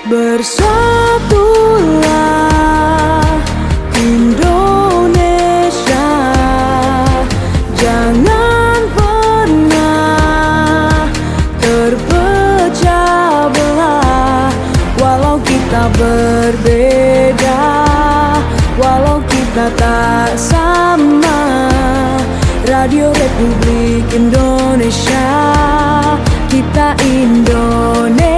Bersatulah Indonesia, jangan pernah terpecah belah. Walau kita berbeda, walau kita tak sama, Radio Republik Indonesia, kita Indonesia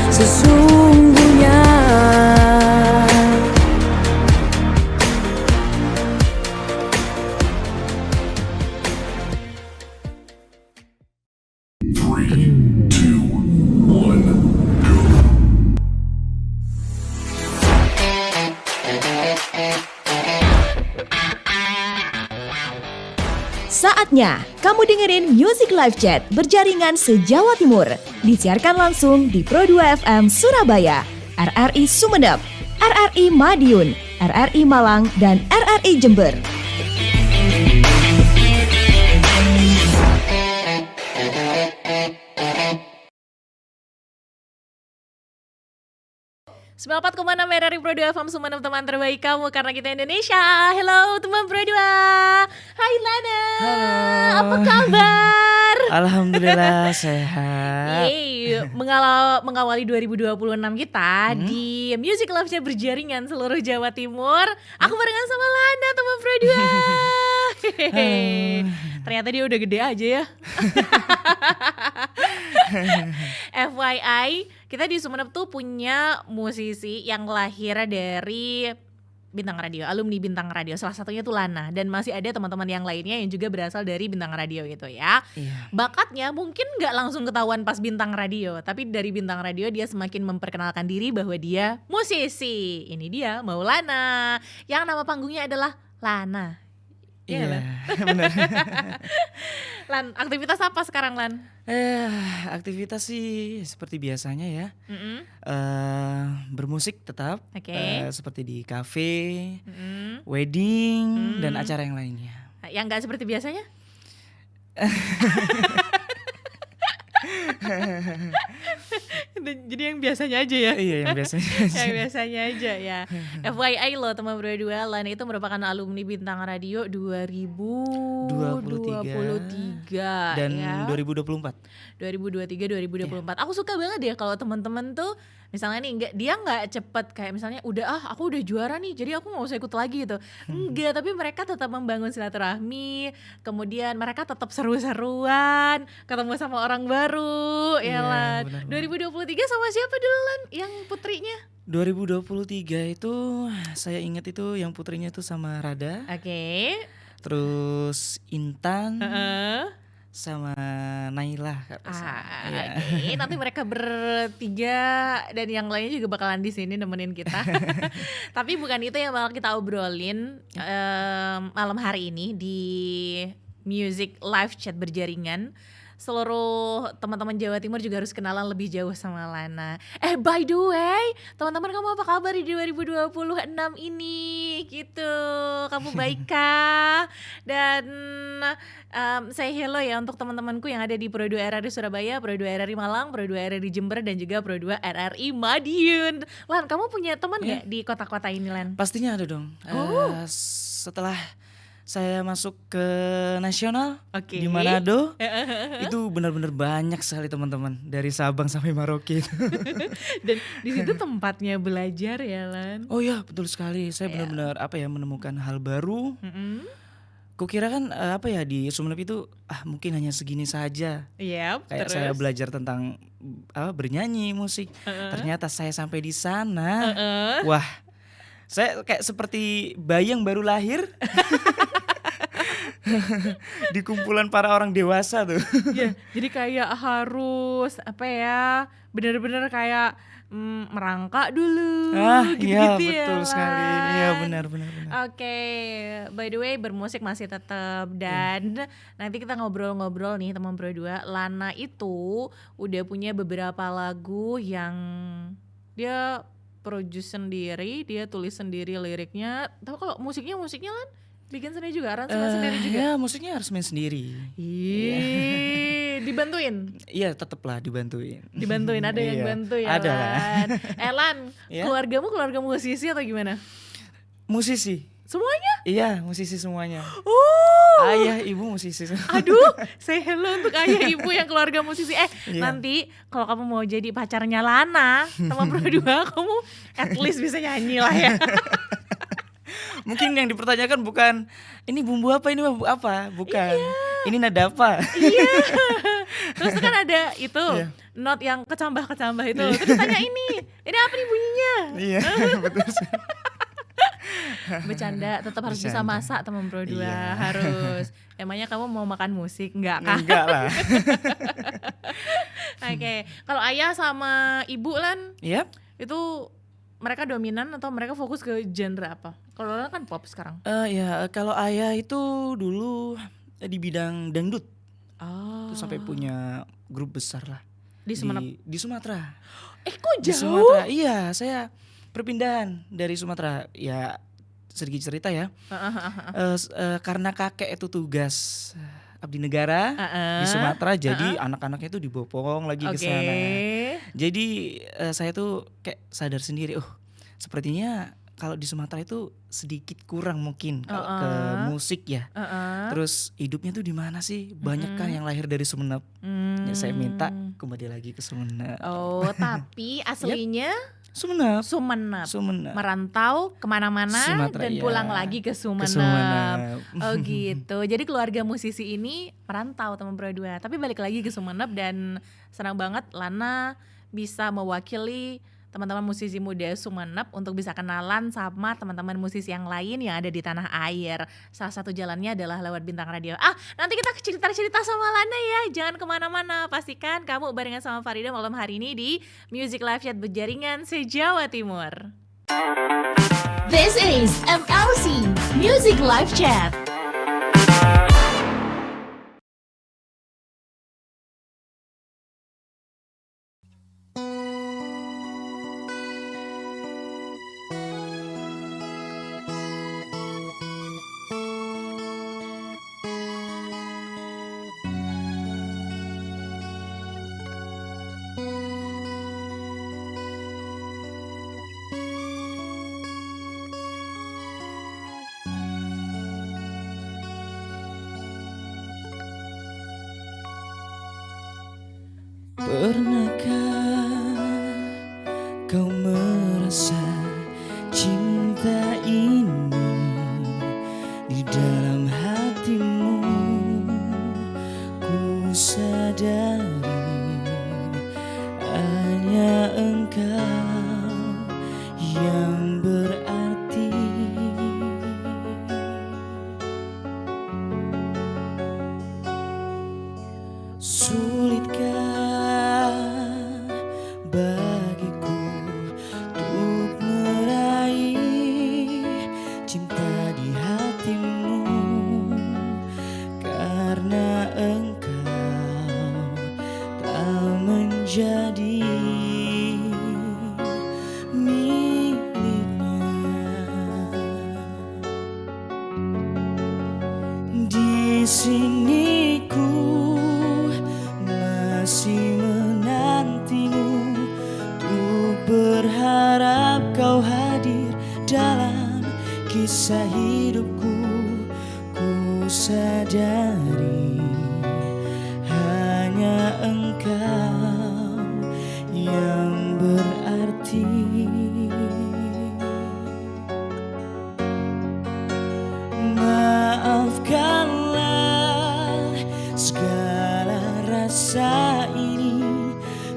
sesungguhnya. Saatnya kamu dengerin Music Live Chat berjaringan se-Jawa Timur. Disiarkan langsung di Pro 2 FM Surabaya, RRI Sumeneb, RRI Madiun, RRI Malang, dan RRI Jember. Sembilan 4,6 RRI Pro 2 FM Sumeneb, teman terbaik kamu karena kita Indonesia. Hello teman Pro 2. Hai Lana. Halo. Apa kabar? Alhamdulillah sehat. Mengawali 2026 kita di Music Live-nya berjaringan seluruh Jawa Timur. Aku barengan sama Lana teman Pro 2. Ternyata dia udah gede aja ya. FYI, kita di Sumeneb tuh punya musisi yang lahir dari Bintang Radio, alumni Bintang Radio. Salah satunya tuh Lana, dan masih ada teman-teman yang lainnya yang juga berasal dari Bintang Radio gitu ya. Iya. Bakatnya mungkin gak langsung ketahuan pas Bintang Radio, tapi dari Bintang Radio dia semakin memperkenalkan diri bahwa dia musisi. Ini dia Maulana, yang nama panggungnya adalah Lana. Iya, Lan? benar. Lan, aktivitas apa sekarang Lan? Aktivitas sih seperti biasanya ya. Mm-mm. Bermusik tetap. Oke. Seperti di kafe, Mm-mm. wedding, dan acara yang lainnya. Yang gak seperti biasanya? Jadi yang biasanya aja ya? Iya, yang biasanya. Yang biasanya aja ya. FYI loh teman berdua, Lana itu merupakan alumni Bintang Radio 2023 Dan ya. 2024. 2023-2024. Aku suka banget ya kalau teman-teman tuh misalnya nih dia nggak cepet kayak misalnya aku udah juara nih jadi aku nggak usah ikut lagi gitu. Enggak, tapi mereka tetap membangun silaturahmi, kemudian mereka tetap seru-seruan, ketemu sama orang baru. Ya Lan. 2023 sama siapa dulu Lan yang putrinya? 2023 itu saya ingat itu yang putrinya itu sama Rada. Oke. Terus Intan. Sama Naila. Oke. Nanti mereka bertiga dan yang lainnya juga bakalan di sini nemenin kita. Tapi bukan itu yang bakal kita obrolin malam hari ini di Music Live Chat berjaringan. Seluruh teman-teman Jawa Timur juga harus kenalan lebih jauh sama Lana. By the way, teman-teman kamu apa kabar di 2026 ini? Gitu. Kamu baikkah? Dan say hello ya untuk teman-temanku yang ada di Pro 2 RRI Surabaya, Pro 2 RRI Malang, Pro 2 RRI Jember, dan juga Pro 2 RRI Madiun. Lan, kamu punya teman gak di kota-kota ini, Lan? Pastinya ada dong. Setelah saya masuk ke nasional di Manado, itu benar-benar banyak sekali teman-teman dari Sabang sampai Merauke. Dan di situ tempatnya belajar ya Lan. Oh ya, betul sekali. Saya benar-benar menemukan hal baru. Kukira kan di Sumeneb itu mungkin hanya segini saja. Yep, Kayak terus? saya belajar tentang bernyanyi, musik. Ternyata saya sampai di sana. Wah, saya kayak seperti bayi yang baru lahir. Di kumpulan para orang dewasa tuh. Ya, jadi kayak harus benar-benar kayak merangkak dulu, gitu-gitu ya. Betul sekali. Iya, benar. Oke, by the way bermusik masih tetap dan nanti kita ngobrol-ngobrol nih teman berdua. Lana itu udah punya beberapa lagu yang dia produce sendiri, dia tulis sendiri liriknya. Tapi kalau musiknya Lan? bikin sendiri juga, aransemen sendiri juga. Ya musiknya harus main sendiri. Dibantuin? Iya tetep lah dibantuin. Dibantuin, ada yang bantu ya. Ada lah. Lan, keluargamu keluarga musisi atau gimana? Musisi. Semuanya? Iya, musisi semuanya. Ayah, ibu musisi. Aduh, say hello untuk ayah ibu yang keluarga musisi. Nanti kalau kamu mau jadi pacarnya Lana sama berdua, kamu at least bisa nyanyi lah ya. Mungkin yang dipertanyakan bukan ini bumbu apa, ini bumbu apa, bukan. Ini nada apa. Iya. Terus kan ada itu not yang kecambah-kecambah itu. Terus ditanya ini apa nih bunyinya? Iya, betul. Bercanda, tetap harus bisa masak teman berdua, harus. Emangnya kamu mau makan musik? Enggak kan? Enggak lah. Oke, kalau ayah sama ibu Lan, itu mereka dominan atau mereka fokus ke genre apa? Kalau Lan kan pop sekarang. Kalau ayah itu dulu di bidang dangdut. Terus sampai punya grup besar lah. Di Sumenep? Di Sumatera. Kok jauh? Di Sumatera, iya saya perpindahan dari Sumatera. Ya sedikit cerita ya. Karena kakek itu tugas abdi negara di Sumatera, jadi anak-anaknya itu dibopong lagi ke sana. Jadi saya tuh kayak sadar sendiri, sepertinya kalau di Sumatera itu sedikit kurang mungkin kalau ke musik ya. Terus hidupnya tuh di mana sih? Banyak kan yang lahir dari Sumenep. Ya, saya minta kembali lagi ke Sumenep. Tapi aslinya Sumenep. Merantau kemana-mana dan pulang lagi ke Sumenep. Oh gitu. Jadi keluarga musisi ini merantau teman berdua, tapi balik lagi ke Sumenep, dan senang banget Lana bisa mewakili teman-teman musisi muda Sumenep untuk bisa kenalan sama teman-teman musisi yang lain yang ada di tanah air. Salah satu jalannya adalah lewat Bintang Radio. Nanti kita cerita-cerita sama Lana ya, jangan kemana-mana. Pastikan kamu barengan sama Farida malam hari ini di Music Live Chat berjaringan se-Jawa Timur. This is MLC Music Live Chat. Pernahkah kau merasa cinta ini di dalam hatimu? Ku sadari hanya engkau yang berarti. Sulitkah bagiku untuk meraih cinta di hatimu, karena engkau tak menjadi miliknya. Di sini ku masih menantimu, untuk berharap kau hadir dalam kisah hidupku. Ku sadari hanya engkau yang berarti. Maafkanlah segala rasa ini,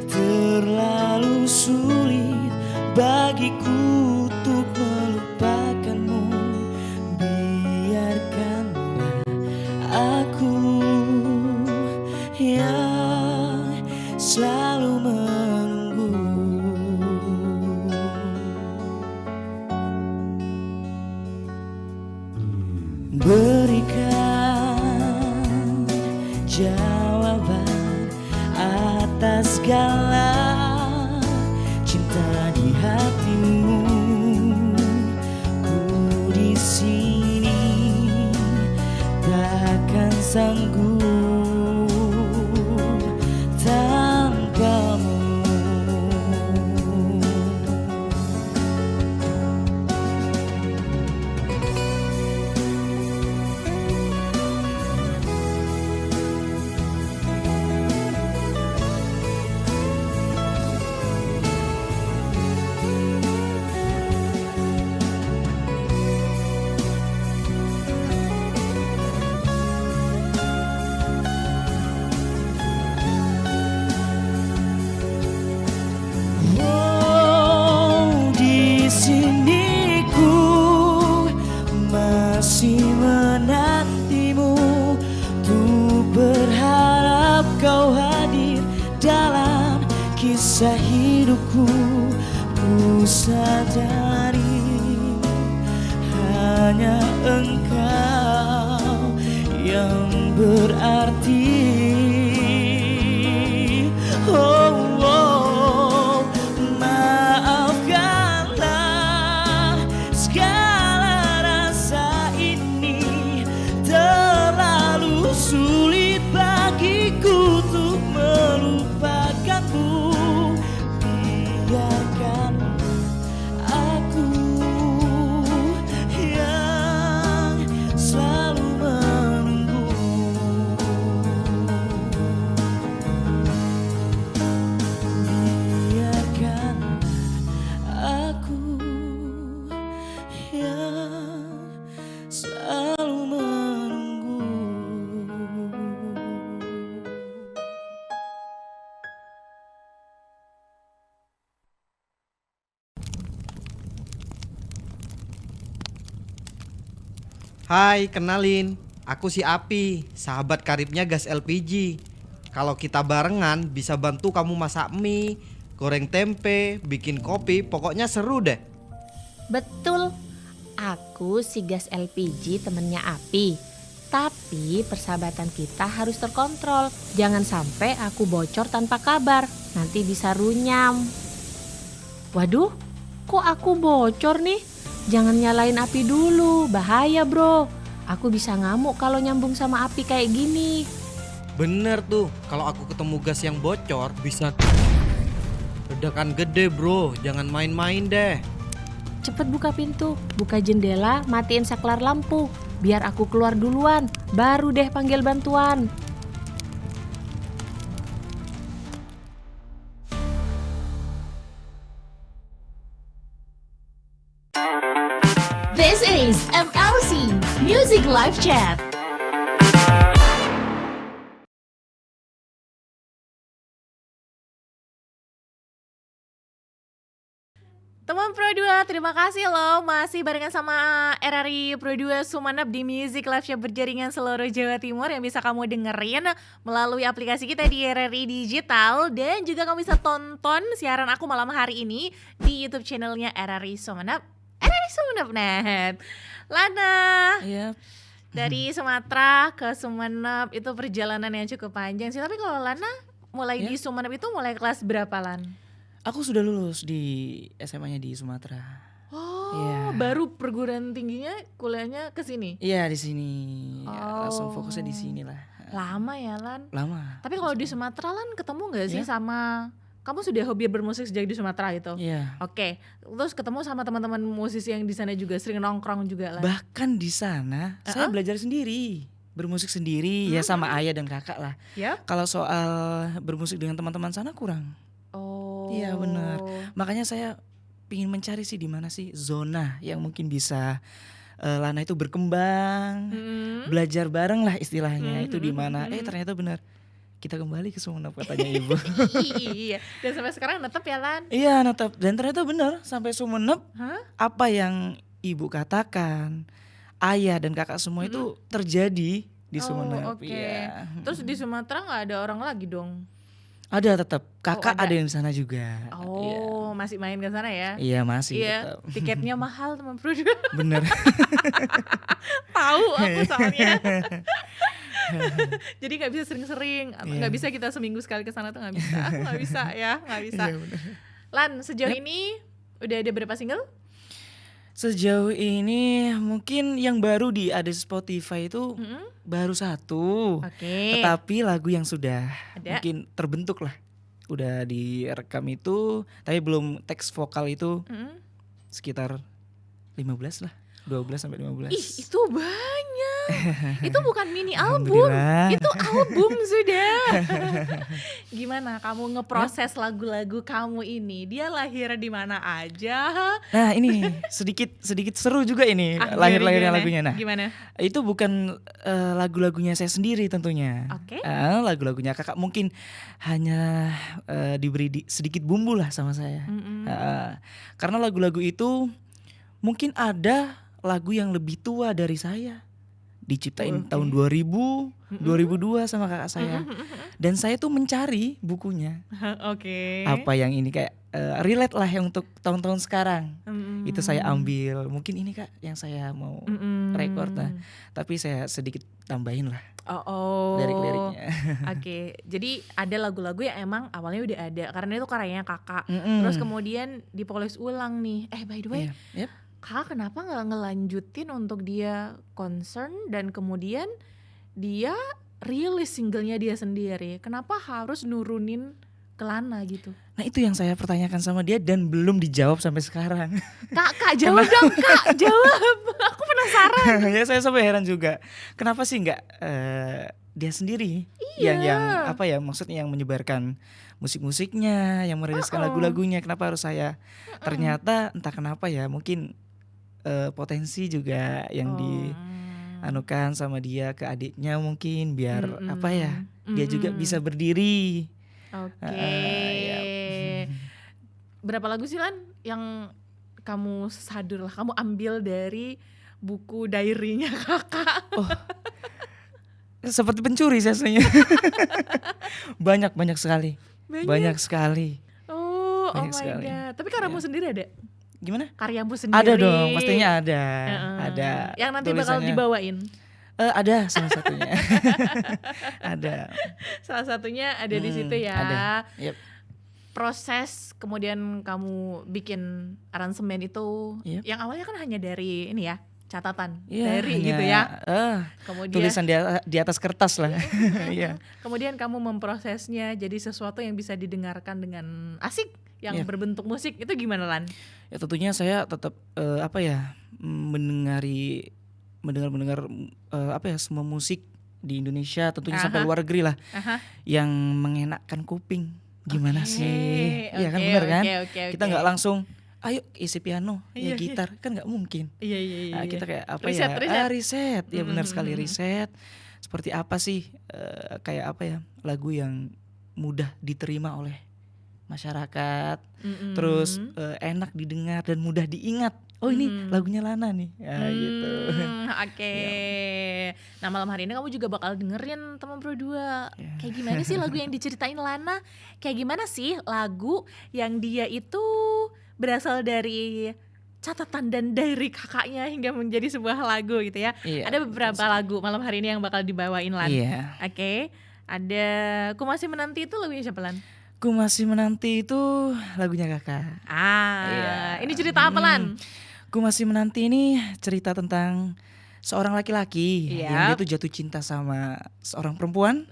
terlalu sulit bagiku untuk melupakanmu. Biarkanlah aku yang selalu menunggu. Berikan jawaban atas segala cinta di hatimu. sisa hidupku. Ku sadari hanya engkau yang berarti. Oh, oh, maafkanlah segala rasa ini. Terlalu sulit bagiku untuk melupakanmu. Biarkan aku yang selalu menunggu. Biarkan aku yang selalu menunggu. Hai, kenalin. Aku si Api, sahabat karibnya gas LPG. Kalau kita barengan bisa bantu kamu masak mie, goreng tempe, bikin kopi, pokoknya seru deh. Betul, aku si gas LPG temennya Api. Tapi persahabatan kita harus terkontrol. Jangan sampai aku bocor tanpa kabar, nanti bisa runyam. Waduh, kok aku bocor nih? Jangan nyalain Api dulu, bahaya bro. Aku bisa ngamuk kalau nyambung sama Api kayak gini. Bener tuh, kalau aku ketemu gas yang bocor bisa ledakan gede bro, jangan main-main deh. Cepet buka pintu, buka jendela, matiin saklar lampu. Biar aku keluar duluan, baru deh panggil bantuan. This is MLC Music Live Chat. Teman Pro 2, terima kasih loh masih barengan sama RRI Pro 2 Sumeneb di Music Live Show berjaringan seluruh Jawa Timur yang bisa kamu dengerin melalui aplikasi kita di RRI Digital, dan juga kamu bisa tonton siaran aku malam hari ini di YouTube channelnya RRI Sumeneb, RRI Sumeneb Net. Lana, Iya. dari Sumatera ke Sumeneb itu perjalanan yang cukup panjang sih. Tapi kalau Lana mulai di Sumeneb itu mulai kelas berapa, Lan? Aku sudah lulus di SMA-nya di Sumatera. Oh, Iya. baru perguruan tingginya kuliahnya ke sini. Iya, di sini. Ya, langsung Oh. fokusnya di sini lah. Lama ya, Lan. Lama. Tapi kalau di Sumatera, Lan, ketemu nggak sih Iya. sama kamu sudah hobi bermusik sejak di Sumatera itu? Iya. Oke, terus ketemu sama teman-teman musisi yang di sana juga sering nongkrong juga, Lan. Bahkan di sana saya belajar sendiri, bermusik sendiri ya sama ayah dan kakak lah. Ya? Kalau soal bermusik dengan teman-teman sana kurang. Oh. Iya benar. Makanya saya ingin mencari sih di mana sih zona yang mungkin bisa Lana itu berkembang, belajar bareng lah istilahnya. Itu di mana? Ternyata benar. Kita kembali ke Sumeneb katanya ibu. Iya. Dan sampai sekarang tetap ya, Lan. Iya tetap, dan ternyata benar sampai Sumeneb Hah? apa yang ibu katakan, ayah dan kakak semua itu terjadi di Sumeneb. Oh, oke. Iya. Terus di Sumatera nggak ada orang lagi dong? Ada tetap, kakak ada. ada yang di sana juga. Oh, masih main ke sana ya? Iya masih Iya, tetap. tiketnya mahal teman Pro 2. Bener. Tahu aku soalnya. Jadi nggak bisa sering-sering, nggak Iya. bisa kita seminggu sekali ke sana tuh nggak bisa, nggak bisa ya, nggak bisa. Iya, bener. Lan, sejauh ini udah ada berapa single? Sejauh ini mungkin yang baru ada Spotify itu baru satu. Oke. Tetapi lagu yang sudah Ada. mungkin terbentuk lah. Udah direkam itu, tapi belum teks vokal itu Mm-mm. sekitar 15 lah. 12 sampai 15. Ih, itu banyak. Itu bukan mini album, Alhamdulillah. itu album sudah. Gimana kamu ngeproses lagu-lagu kamu ini? Dia lahir di mana aja? Nah ini sedikit seru juga ini gimana? lahir-lahirnya lagunya. Nah Gimana? itu bukan lagu-lagunya saya sendiri tentunya. Oke. Lagu-lagunya kakak mungkin hanya diberi sedikit bumbu lah sama saya. Karena lagu-lagu itu mungkin ada lagu yang lebih tua dari saya diciptain tahun 2002 sama kakak saya. Dan saya tuh mencari bukunya. Oke. Apa yang ini kayak relate lah yang untuk tahun-tahun sekarang. Itu saya ambil. Mungkin ini Kak yang saya mau record. Nah, tapi saya sedikit tambahin lah lirik-liriknya. Oke, jadi ada lagu-lagu yang emang awalnya udah ada karena itu karyanya kakak. Terus kemudian dipoles ulang nih. By the way, Yep. kakak kenapa nggak ngelanjutin untuk dia concern dan kemudian dia rilis singlenya dia sendiri? Kenapa harus nurunin ke Lana gitu? Nah itu yang saya pertanyakan sama dia dan belum dijawab sampai sekarang. Kak jawab dong Kak, jawab. Aku penasaran. Ya saya sampai heran juga. Kenapa sih nggak dia sendiri yang apa ya maksudnya yang menyebarkan musik-musiknya, yang meriliskan lagu-lagunya. Kenapa harus saya? Ternyata entah kenapa ya mungkin potensi juga yang dianukan sama dia ke adiknya mungkin biar apa ya dia juga bisa berdiri. Oke. Ya. Berapa lagu sih Lan yang kamu sadur lah, kamu ambil dari buku diary-nya kakak? Seperti pencuri rasanya. banyak sekali. Banyak sekali. Oh Banyak my sekali. god. Tapi karyamu sendiri ada? Gimana? Karyamu sendiri? Ada dong, pastinya ada. Ada. Yang nanti bakal tulisannya. dibawain? Ada salah satunya. Ada. Salah satunya ada di situ ya. Ada. Yep. Proses kemudian kamu bikin aransemen itu Yep. yang awalnya kan hanya dari ini ya, catatan, Iya, diary hanya, gitu ya. Kemudian tulisan di atas kertas lah. Iya. kemudian kamu memprosesnya jadi sesuatu yang bisa didengarkan dengan asik, yang Iya. berbentuk musik. Itu gimana Lan? Ya tentunya saya tetap mendengar apa ya semua musik di Indonesia tentunya sampai luar negeri lah yang mengenakkan kuping. Gimana sih? Iya kan benar kan? Kita nggak langsung ayo isi piano, ya gitar kan nggak mungkin. Iya. Nah, kita kayak apa Riset. riset. Ya benar sekali riset. Seperti apa sih kayak apa ya lagu yang mudah diterima oleh masyarakat, terus enak didengar dan mudah diingat. Oh ini lagunya Lana nih, ya gitu. Oke. Nah malam hari ini kamu juga bakal dengerin teman berdua. Kayak gimana sih lagu yang diceritain Lana? Kayak gimana sih lagu yang dia itu berasal dari catatan dan diary kakaknya hingga menjadi sebuah lagu gitu ya. Iya, Ada beberapa lagu malam hari ini yang bakal dibawain Lan. Iya. Oke. Ada Ku Masih Menanti itu lagunya siapa Lan? Ku Masih Menanti itu lagunya kakak. Iya. Ini cerita apa Lan? Ku Masih Menanti ini cerita tentang seorang laki-laki yang dia tuh jatuh cinta sama seorang perempuan.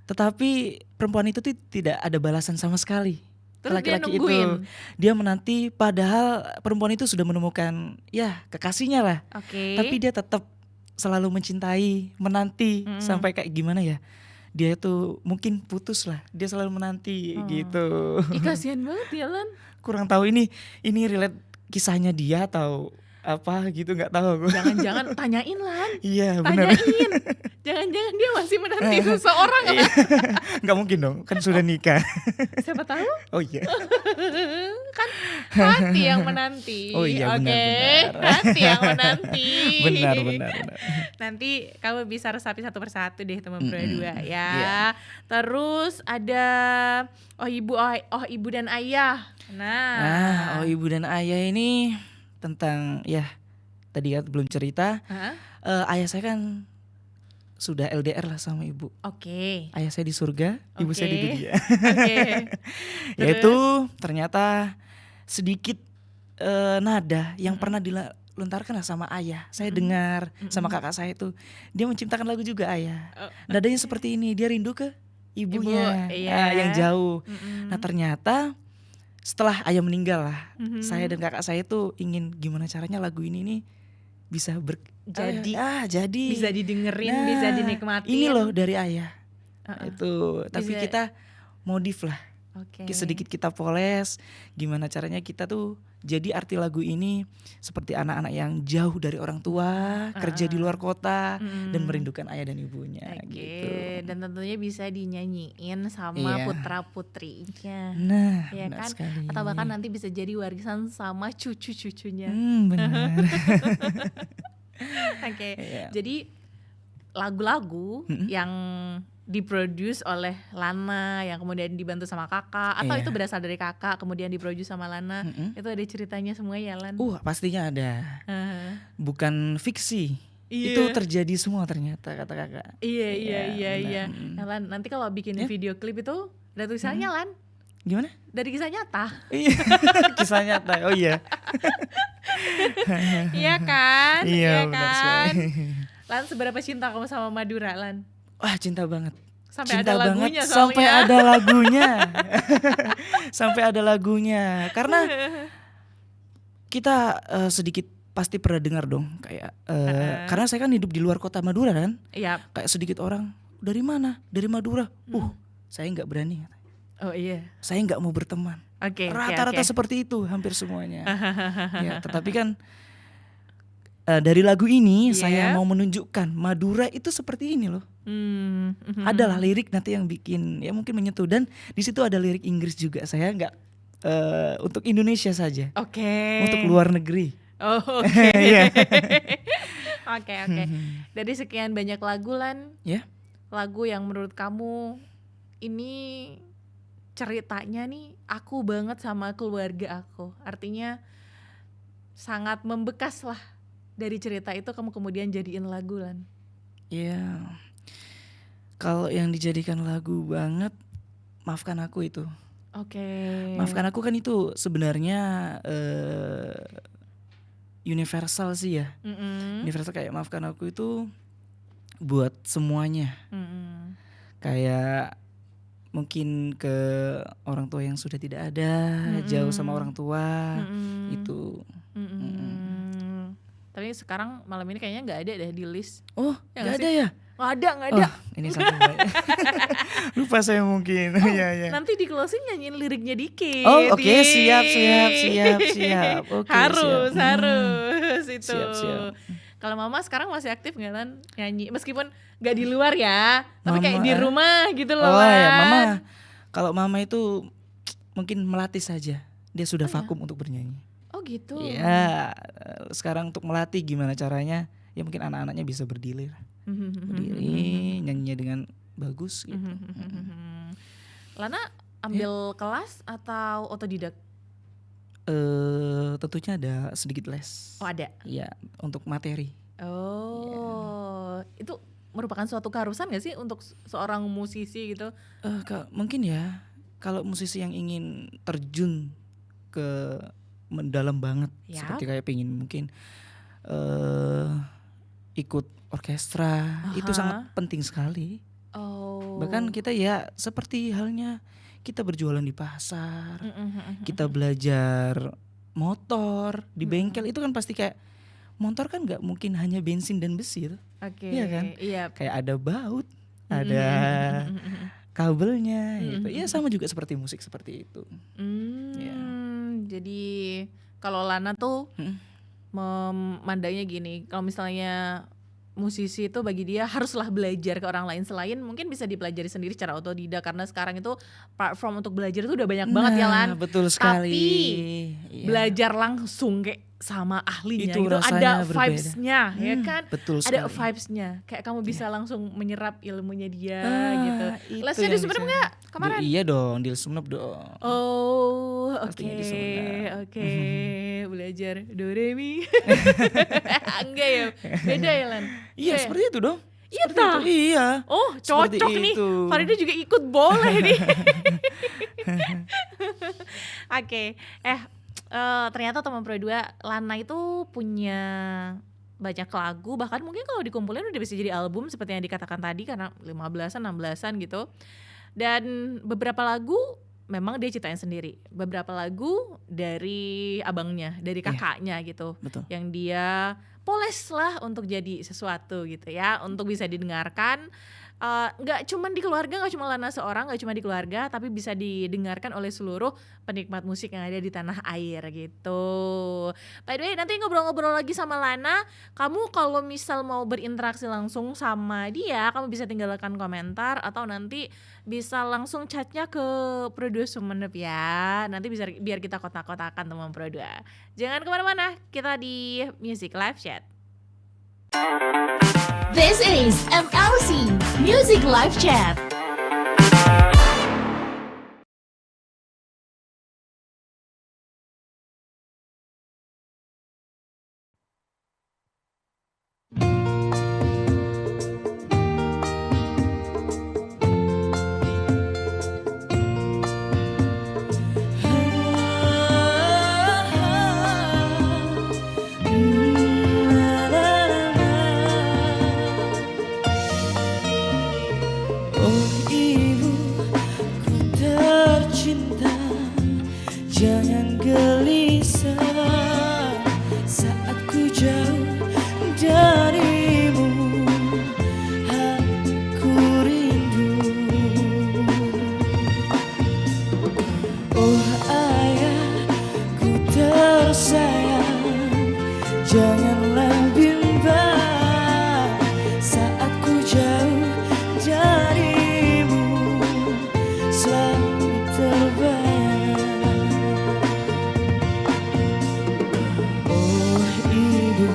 Tetapi perempuan itu tuh tidak ada balasan sama sekali. Terus Laki-laki dia nungguin. dia menanti padahal perempuan itu sudah menemukan ya kekasihnya lah. Oke. Tapi dia tetap selalu mencintai, menanti sampai kayak gimana ya? Dia tuh mungkin putus lah. Dia selalu menanti gitu. Ih kasihan banget ya Lan. Kurang tahu ini relate kisahnya dia atau apa gitu nggak tahu aku. Jangan-jangan tanyain Lan. Iya benar. Tanyain. Jangan-jangan dia masih menanti seseorang kan? Nggak mungkin dong, kan sudah nikah. Siapa tahu? Oh iya. Kan hati yang menanti. Oh iya, Oke, benar-benar. hati yang menanti. benar. Nanti kamu bisa resapi satu persatu deh teman berdua ya. Iya. Terus ada ibu dan ayah. Nah, ibu dan ayah ini tentang ya tadi ya belum cerita. Ayah saya kan sudah LDR lah sama ibu. Oke. Ayah saya di surga, ibu saya di dunia. Oke. Yaitu ternyata sedikit nada yang pernah dilontarkan lah sama ayah. Saya dengar sama kakak saya itu dia menciptakan lagu juga ayah. Nadanya seperti ini, dia rindu ke ibunya yang jauh. Nah ternyata setelah ayah meninggal lah, saya dan kakak saya tuh ingin gimana caranya lagu ini nih bisa jadi Bisa didengerin, bisa dinikmatin. Ini loh dari ayah. Itu tapi kita modif lah. Sedikit kita poles gimana caranya kita tuh jadi arti lagu ini seperti anak-anak yang jauh dari orang tua, kerja di luar kota dan merindukan ayah dan ibunya gitu. Dan tentunya bisa dinyanyiin sama putra-putrinya. Nah, ya benar kan? sekali. Atau bahkan nanti bisa jadi warisan sama cucu-cucunya. Benar. Oke. Iya. Jadi lagu-lagu yang diproduce oleh Lana yang kemudian dibantu sama kakak atau Iya. itu berasal dari kakak kemudian diproduce sama Lana, itu ada ceritanya semua ya Lan? Pastinya ada. Heeh. Bukan fiksi. Iya. Itu terjadi semua ternyata kata kakak. Iya benar. Nah, Lan, nanti kalau bikin video klip itu ada tulisannya Lan, Gimana? dari kisah nyata. Iya. Kisah nyata. Oh iya. Iya kan? Iya, benar kan? sekali. Lan, seberapa cinta kamu sama Madura, Lan? Wah, cinta banget. Sampai Cinta ada lagunya banget sampai soalnya. ada lagunya. Sampai ada lagunya. Karena kita sedikit pasti pernah dengar dong kayak karena saya kan hidup di luar kota Madura kan. Iya. Kayak sedikit orang, dari mana? Dari Madura. Saya nggak berani. Oh iya. Saya nggak mau berteman. Oke. Rata-rata seperti itu hampir semuanya. Ya, tetapi kan dari lagu ini saya mau menunjukkan Madura itu seperti ini loh. Adalah lirik nanti yang bikin ya mungkin menyentuh dan di situ ada lirik Inggris juga. Saya nggak untuk Indonesia saja. Oke. Untuk luar negeri. Oh oke. Iya. Oke. Dari sekian banyak lagu Lan, Ya. lagu yang menurut kamu ini ceritanya nih aku banget sama keluarga aku. Artinya sangat membekas lah. Dari cerita itu kamu kemudian jadiin lagu Lan. Iya. Kalau yang dijadikan lagu banget, Maafkan Aku itu. Oke. Maafkan Aku kan itu sebenarnya universal sih ya. Universal kayak Maafkan Aku itu buat semuanya. Kayak mungkin ke orang tua yang sudah tidak ada, jauh sama orang tua, itu. Tapi sekarang malam ini kayaknya nggak ada deh di list. Oh, Ya nggak nggak ada sih? ya? Nggak ada. Oh, ini sampai banyak. Lupa saya mungkin. Iya. Nanti di closing nyanyiin liriknya dikit. Oh, oke, Yeay. siap. Oke, harus siap. itu. Siap. Kalau Mama sekarang masih aktif nggak Lan nyanyi? Meskipun nggak di luar ya, tapi kayak Mama, di rumah gitu loh. Oh ya, Lan. Mama. Kalau Mama itu mungkin melatih saja. Dia sudah vakum untuk bernyanyi. Oh gitu. Iya, sekarang untuk melatih gimana caranya? Ya mungkin anak-anaknya bisa berdiri, nyanyinya dengan bagus gitu. Lana ambil kelas atau otodidak? Tentunya ada sedikit les. Oh ada. Iya, untuk materi. Oh, itu merupakan suatu keharusan gak sih untuk seorang musisi gitu? Mungkin ya, kalau musisi yang ingin terjun ke mendalam banget, Yap. seperti kayak pengen mungkin ikut orkestra, itu sangat penting sekali. Oh. Bahkan kita ya seperti halnya kita berjualan di pasar, kita belajar motor di bengkel, itu kan pasti kayak motor kan nggak mungkin hanya bensin dan besi tuh. Oke. Iya kan? Iya. Kayak ada baut, ada kabelnya gitu. Ya sama juga seperti musik seperti itu. Ya. Jadi kalau Lana tuh memandangnya gini, kalau misalnya musisi itu bagi dia haruslah belajar ke orang lain, selain mungkin bisa dipelajari sendiri secara otodidak, karena sekarang itu platform untuk belajar itu udah banyak banget ya Lan. Betul sekali. Tapi Iya. belajar langsung kayak sama ahlinya Itu gitu, rasanya ada berbeda. vibes-nya ya kan. Betul Ada sekali. vibes-nya, kayak kamu bisa langsung menyerap ilmunya dia gitu. Itu Lesnya di yang Sumenep bisa. nggak kemarin? Iya dong, di Sumenep dong. Oh, oke, Pastinya di Sumenep. oke, belajar do re mi. Enggak ya, beda ya Lan. Iya, Oke. seperti itu dong. Iya Seperti tah. itu. Iya. Oh, Seperti cocok nih. itu. Farida juga ikut boleh nih. Oke, ternyata teman Pro 2 Lana itu punya banyak lagu, bahkan mungkin kalau dikumpulin udah bisa jadi album seperti yang dikatakan tadi, karena 15-an 16-an gitu. Dan beberapa lagu memang dia ciptain sendiri, beberapa lagu dari abangnya, dari kakaknya gitu, Betul. yang dia poles lah untuk jadi sesuatu gitu ya, untuk bisa didengarkan. Nggak cuma di keluarga, nggak cuma Lana seorang, nggak cuma di keluarga, tapi bisa didengarkan oleh seluruh penikmat musik yang ada di tanah air gitu. By the way, nanti ngobrol-ngobrol lagi sama Lana. Kamu kalau misal mau berinteraksi langsung sama dia, kamu bisa tinggalkan komentar atau nanti bisa langsung chatnya ke Pro 2 Sumenep ya. Nanti bisa biar kita kotak-kotakan teman Pro 2. Jangan kemana-mana, kita di Music Live Chat. This is MLC Music Live Chat. Oh ibu, ku tercinta, jangan gelisah saat ku jauh darimu, aku rindu. Oh ayah, ku tersayang, janganlah bimbang saat ku jauh darimu, selalu terbayang. Oh ibu,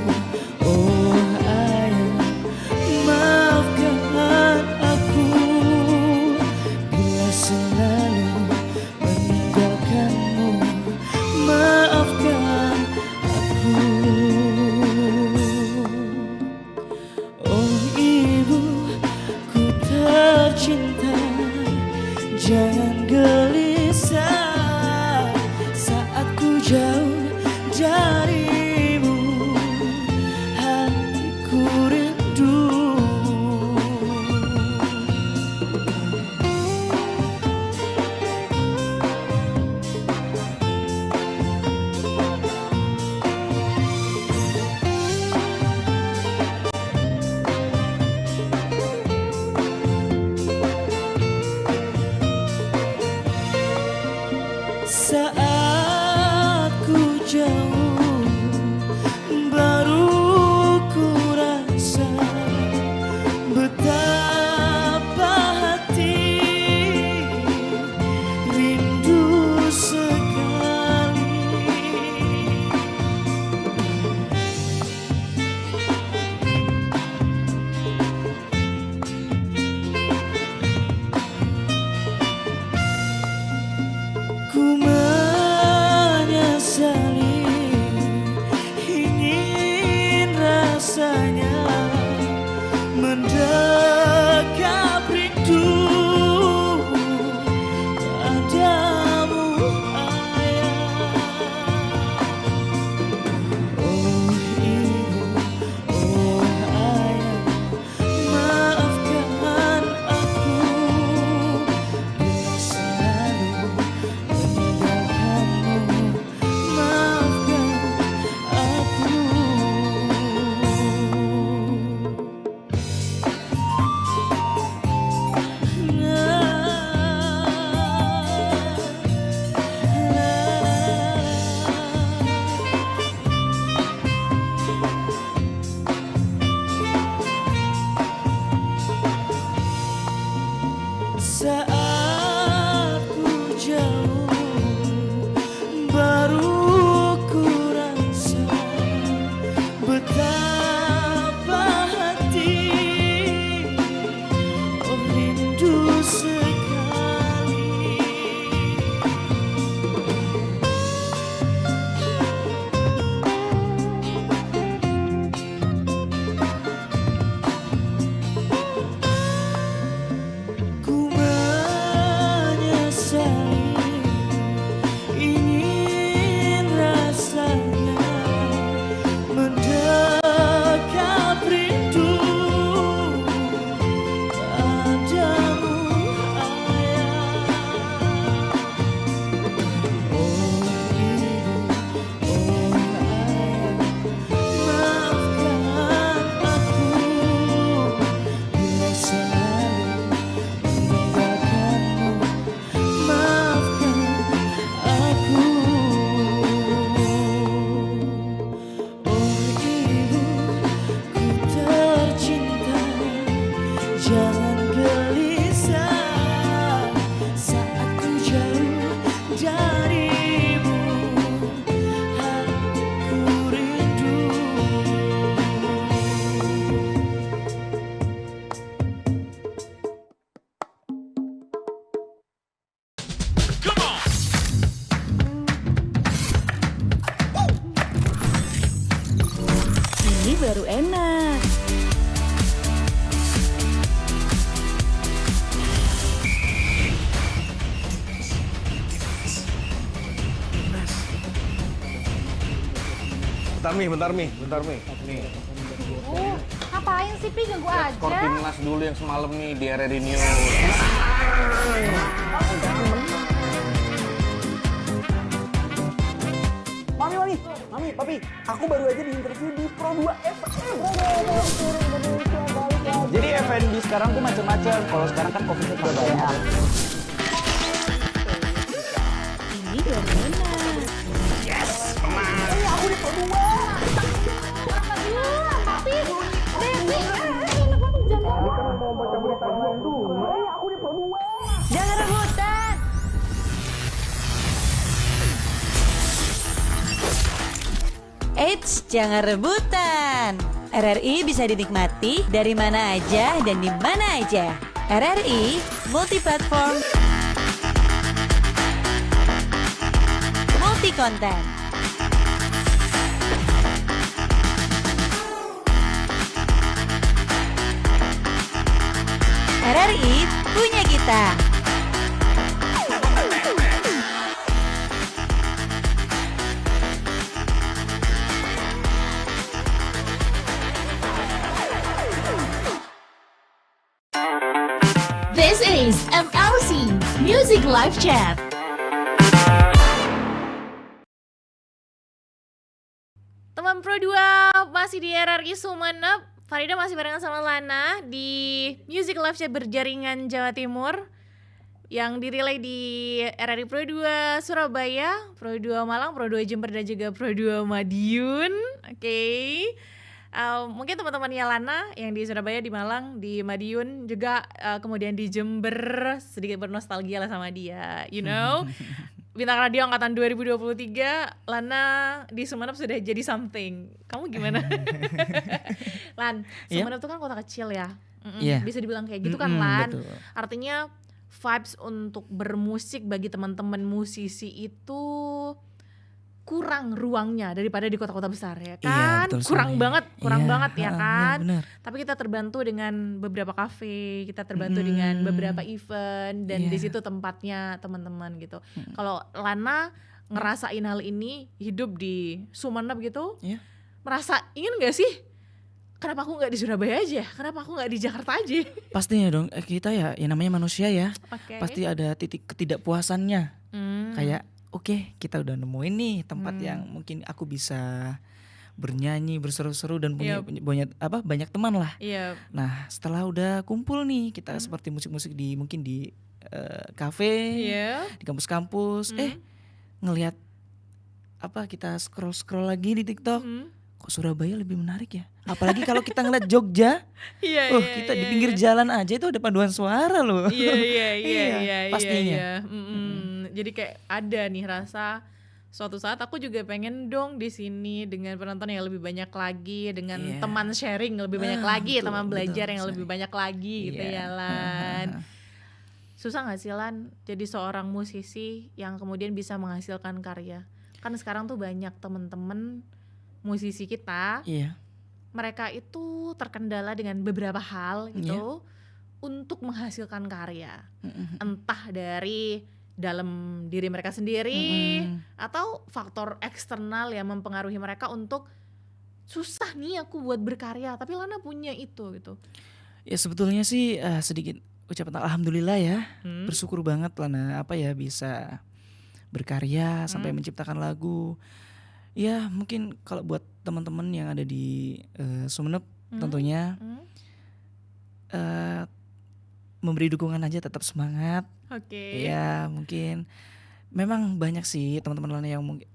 Bentar Mi. Nih, Ngapain sih Pi, ganggu aja? skor timnas dulu yang semalam nih di RRI News. Mami, Papi, aku baru aja diinterview di Pro 2 FM. Jadi F&B sekarang tuh macam-macam. Kalau sekarang kan COVID udah banyak. Ini dari mana? Aku di Pro 2. Papi, Devi, Aku di Pro 2. jangan rebutan. Eits, jangan rebutan. RRI bisa dinikmati dari mana aja dan di mana aja. RRI multiplatform, multi konten. RRI punya kita. This is MLC Music Live Chat. Teman Pro 2 masih di RRI Sumeneb. Farida masih barengan sama Lana di Music Live Chat berjaringan Jawa Timur yang dirilai di RRI Pro 2 Surabaya, Pro 2 Malang, Pro 2 Jember dan juga Pro 2 Madiun. Oke. Mungkin teman-temannya Lana yang di Surabaya, di Malang, di Madiun juga kemudian di Jember sedikit bernostalgia lah sama dia, you know. Bintang radio angkatan 2023, Lana di Sumeneb sudah jadi something. Kamu gimana? Lan, Sumeneb tuh kan kota kecil ya. Iya. Bisa dibilang kayak gitu kan, Lan. Betul. Artinya vibes untuk bermusik bagi teman-teman musisi itu kurang ruangnya daripada di kota-kota besar ya kan, betul kurang sekali. banget ya kan. Benar. Tapi kita terbantu dengan beberapa kafe, kita terbantu dengan beberapa event dan di situ tempatnya teman-teman gitu. Kalau Lana ngerasain hal ini hidup di Sumeneb gitu, Iya. merasa ingin nggak sih? Kenapa aku nggak di Surabaya aja? Kenapa aku nggak di Jakarta aja? Pastinya dong, kita ya namanya manusia ya. Oke. Pasti ada titik ketidakpuasannya. Hmm. Kayak oke, kita udah nemuin nih tempat yang mungkin aku bisa bernyanyi, berseru-seru dan punya banyak teman lah. Iya. Nah, setelah udah kumpul nih kita seperti musik-musik di mungkin di kafe, Iya. di kampus-kampus, ngelihat kita scroll lagi di TikTok. Kok Surabaya lebih menarik ya? Apalagi kalau kita ngeliat Jogja, Iya, kita di pinggir jalan aja itu ada paduan suara loh. Iya, pastinya. Jadi kayak ada nih rasa suatu saat aku juga pengen dong di sini dengan penonton yang lebih banyak lagi, dengan teman sharing lebih banyak lagi, betul, teman belajar betul yang lebih banyak lagi gitu ya Lan. Susah gak sih Lan jadi seorang musisi yang kemudian bisa menghasilkan karya? Kan sekarang tuh banyak temen-temen musisi kita, Iya. mereka itu terkendala dengan beberapa hal gitu untuk menghasilkan karya. Entah dari dalam diri mereka sendiri atau faktor eksternal yang mempengaruhi mereka untuk susah nih aku buat berkarya, tapi Lana punya itu gitu. Ya sebetulnya sih sedikit ucapan alhamdulillah ya. Bersyukur banget Lana bisa berkarya sampai menciptakan lagu. Ya mungkin kalau buat teman-teman yang ada di Sumeneb tentunya memberi dukungan aja, tetap semangat. Oke. Ya mungkin memang banyak sih teman-teman Lana yang mungkin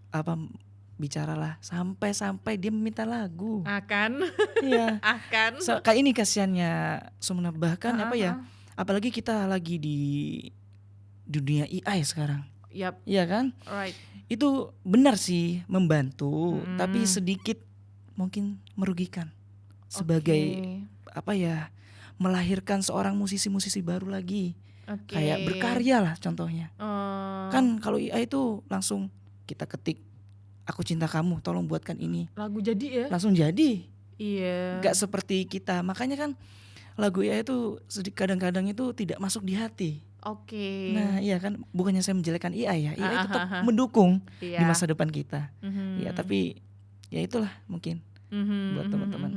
bicara lah sampai dia meminta lagu. Akan. Iya. Akan. Kayak ini kasihannya Sumeneb, bahkan apalagi kita lagi di dunia AI sekarang. Yap. Iya kan? Right. Itu benar sih membantu, tapi sedikit mungkin merugikan sebagai melahirkan seorang musisi-musisi baru lagi. Kayak berkarya lah contohnya. Kan kalau AI itu langsung kita ketik aku cinta kamu, tolong buatkan ini. Lagu jadi ya? Langsung jadi. Iya. Gak seperti kita. Makanya kan lagu AI itu kadang-kadang itu tidak masuk di hati. Oke. Nah iya kan, bukannya saya menjelekkan AI ya, AI tetap mendukung di masa depan kita. Ya tapi ya itulah mungkin buat teman-teman.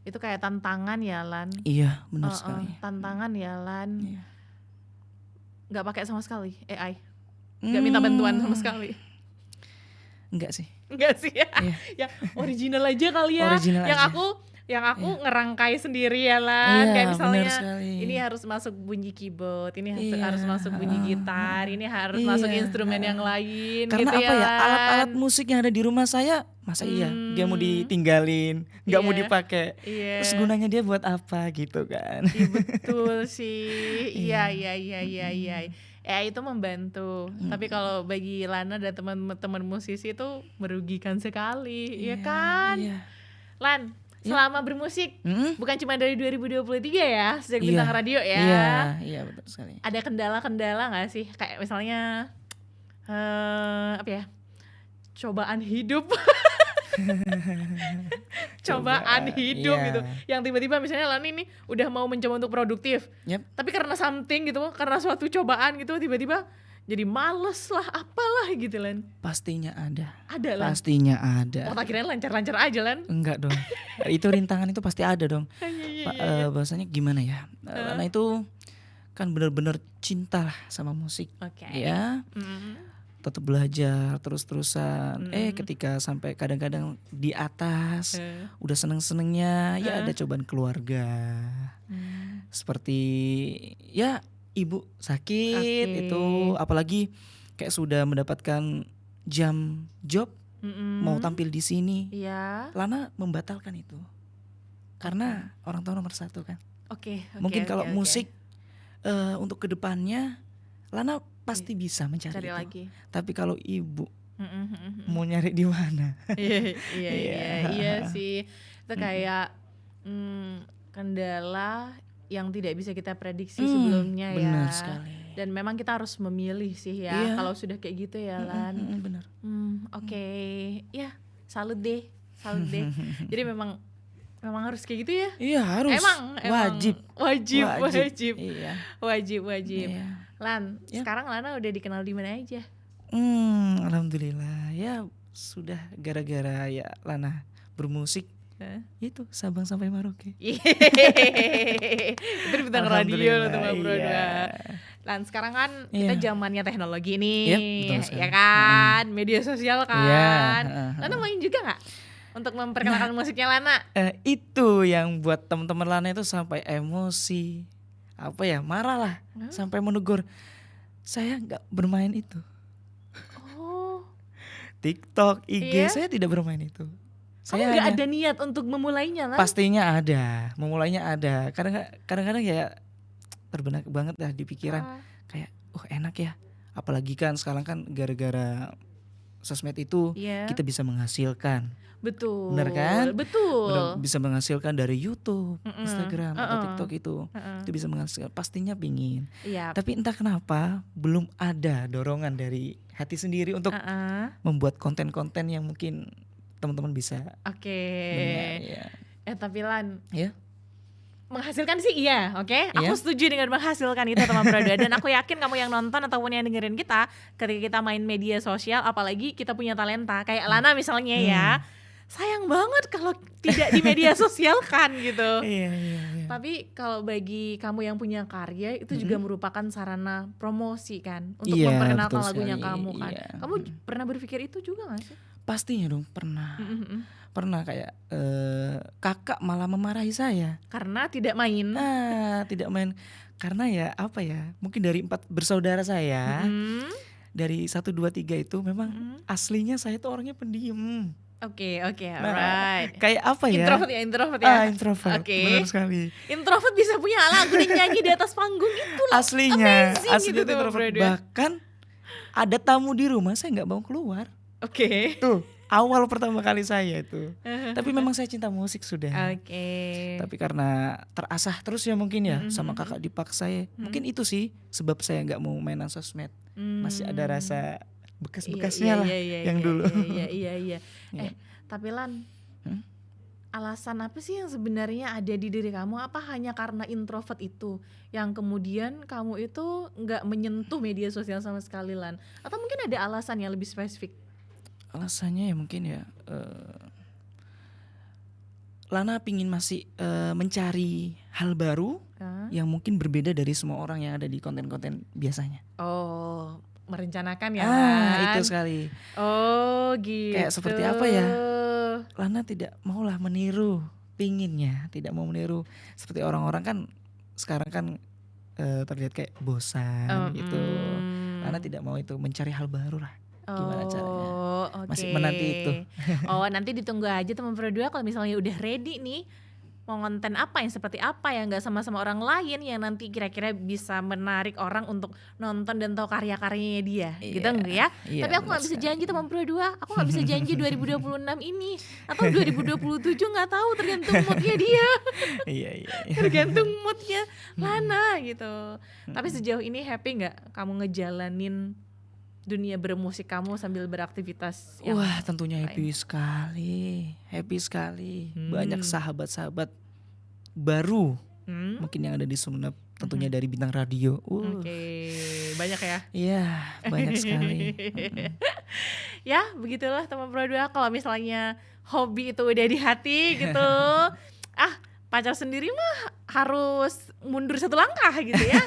Itu kayak tantangan ya Lan. Iya benar sekali. Tantangan ya Lan. Iya. Nggak pakai sama sekali AI. Nggak minta bantuan sama sekali. Enggak sih. Enggak sih ya. Iya. Yang original aja kali ya. Original yang aja. aku ngerangkai sendiri ya Lan. Iya, Kayak misalnya benar sekali. ini harus masuk bunyi keyboard, ini Iya, harus masuk bunyi gitar, ini harus masuk Iya, instrumen yang lain. Karena gitu apa ya, Lan. alat-alat musik yang ada di rumah saya, masa iya dia mau ditinggalin, nggak mau Iya. dipakai, Iya. terus gunanya dia buat apa gitu kan? Iya, betul sih. Iya. Ya itu membantu. Tapi kalau bagi Lana dan teman-teman musisi itu merugikan sekali, ya kan? Iya. Lan, selama bermusik bukan cuma dari 2023 ya, sejak Iya. bintang radio ya. Iya betul sekali. Ada kendala-kendala nggak sih? Kayak misalnya apa ya? Cobaan hidup. Cobaan hidup iya. gitu. Yang tiba-tiba misalnya Lani nih udah mau mencoba untuk produktif. Yep. Tapi karena something gitu, karena suatu cobaan gitu tiba-tiba jadi males lah, apalah gitu Lan. Pastinya ada. Ada Lan. Pastinya ada. Oh, tak kirain lancar-lancar aja Lan. Enggak dong. Itu rintangan itu pasti ada dong. Iya. Bahasanya gimana ya? Karena itu kan benar-benar cinta lah sama musik. Oke. Ya. Tetap belajar terus-terusan. Ketika sampai kadang-kadang di atas udah seneng-senengnya ya ada cobaan keluarga. Seperti ya ibu sakit Oke. itu, apalagi kayak sudah mendapatkan jam job mau tampil di sini. Iya. Lana membatalkan itu. Karena orang tua nomor satu kan. Oke. Mungkin kalau musik untuk kedepannya Lana pasti bisa mencari cari itu. lagi. Tapi kalau ibu mau nyari di mana? Iya sih. Itu kayak kendala yang tidak bisa kita prediksi sebelumnya ya. Benar sekali. Dan memang kita harus memilih sih ya. Iya. Kalau sudah kayak gitu ya Lan. Benar. Oke. Ya, salut deh. Jadi memang harus kayak gitu ya. Iya harus. Emang wajib. Wajib. Iya. Wajib. Iya. Lan, sekarang Lana udah dikenal di mana aja? Alhamdulillah ya sudah gara-gara ya Lana bermusik itu Sabang sampai Merauke. Itu di bintang radio loh teman bro. Iya. Lan sekarang kan kita zamannya teknologi nih, Yep, betul sekali. ya kan, media sosial kan. Iya. Lana main juga nggak untuk memperkenalkan musiknya Lana? Itu yang buat teman-teman Lana itu sampai emosi, apa ya, marah lah, sampai menegur. Saya nggak bermain itu. Oh, TikTok, IG, Iya? saya tidak bermain itu. kamu Saya nggak hanya- ada niat untuk memulainya Lan? Pastinya ada, memulainya ada. Kadang-kadang ya terbenak banget dah di pikiran. Kayak, enak ya. Apalagi kan sekarang kan gara-gara sosmed itu Iya. kita bisa menghasilkan. Betul. Bener kan? Betul. Bisa menghasilkan dari YouTube, Mm-mm. Instagram, atau Uh-uh. TikTok itu. Uh-uh. Itu bisa menghasilkan. Pastinya pingin. Iya. Tapi entah kenapa belum ada dorongan dari hati sendiri untuk Uh-uh. membuat konten-konten yang mungkin teman-teman bisa Oke. dengar, ya. Tapi Lan, Ya. menghasilkan sih iya, oke? Aku Iya. setuju dengan menghasilkan itu teman Broda. Dan aku yakin kamu yang nonton ataupun yang dengerin kita, ketika kita main media sosial, apalagi kita punya talenta kayak Lana misalnya ya, sayang banget kalau tidak di media sosial kan gitu. Iya. Tapi kalau bagi kamu yang punya karya itu juga merupakan sarana promosi kan untuk Iya, memperkenalkan betul lagunya sekali, kamu kan. iya. Kamu pernah berpikir itu juga gak sih? Pastinya dong pernah. Pernah kayak kakak malah memarahi saya. Karena tidak main. Tidak main karena ya apa ya? Mungkin dari 4 bersaudara saya, dari 1 2 3 itu memang aslinya saya tuh orangnya pendiam. Oke, Nah, alright. kayak apa ya? Introvert ya. Introvert. Oke. Benar sekali. Introvert bisa punya lagu dan nyanyi di atas panggung itu loh. Aslinya Amazing gitu tuh, introvert. Bro. Bahkan ada tamu di rumah saya nggak mau keluar. Oke. Tuh, awal pertama kali saya itu. Tapi memang saya cinta musik sudah. Oke. Tapi karena terasah terus ya mungkin ya sama kakak dipaksa ya. Mungkin itu sih sebab saya nggak mau mainan sosmed. Masih ada rasa bekas-bekasnya lah yang dulu. Iya. Tapi Lan, alasan apa sih yang sebenarnya ada di diri kamu? Apa hanya karena introvert itu yang kemudian kamu itu nggak menyentuh media sosial sama sekali Lan? Atau mungkin ada alasan yang lebih spesifik? Alasannya ya mungkin ya Lana pingin masih mencari hal baru yang mungkin berbeda dari semua orang yang ada di konten-konten biasanya. Oh, merencanakan ya? Itu sekali. Oh, gitu. Kayak seperti apa ya? Lana tidak maulah meniru, pinginnya tidak mau meniru seperti orang-orang kan sekarang kan terlihat kayak bosan gitu. Lana tidak mau itu, mencari hal baru lah. Gimana caranya? Okay. Masih menanti itu. Nanti ditunggu aja teman Pro 2 kalau misalnya udah ready nih. Mau konten apa yang seperti apa yang gak sama-sama orang lain yang nanti kira-kira bisa menarik orang untuk nonton dan tahu karya-karyanya dia. Gitu enggak ya? Tapi aku gak bisa janji teman Pro 2. Aku gak bisa janji 2026 ini atau 2027 gak tahu, tergantung moodnya dia. Iya. Tergantung moodnya Lana gitu. Tapi sejauh ini happy gak kamu ngejalanin dunia bermusik kamu sambil beraktivitas? Wah, tentunya happy sekali. Banyak sahabat-sahabat baru mungkin yang ada di Sumeneb, tentunya dari bintang radio. Banyak ya? Iya, banyak sekali. Ya, begitulah teman Pro 2, kalau misalnya hobi itu udah di hati gitu. Pacar sendiri mah harus mundur satu langkah gitu ya.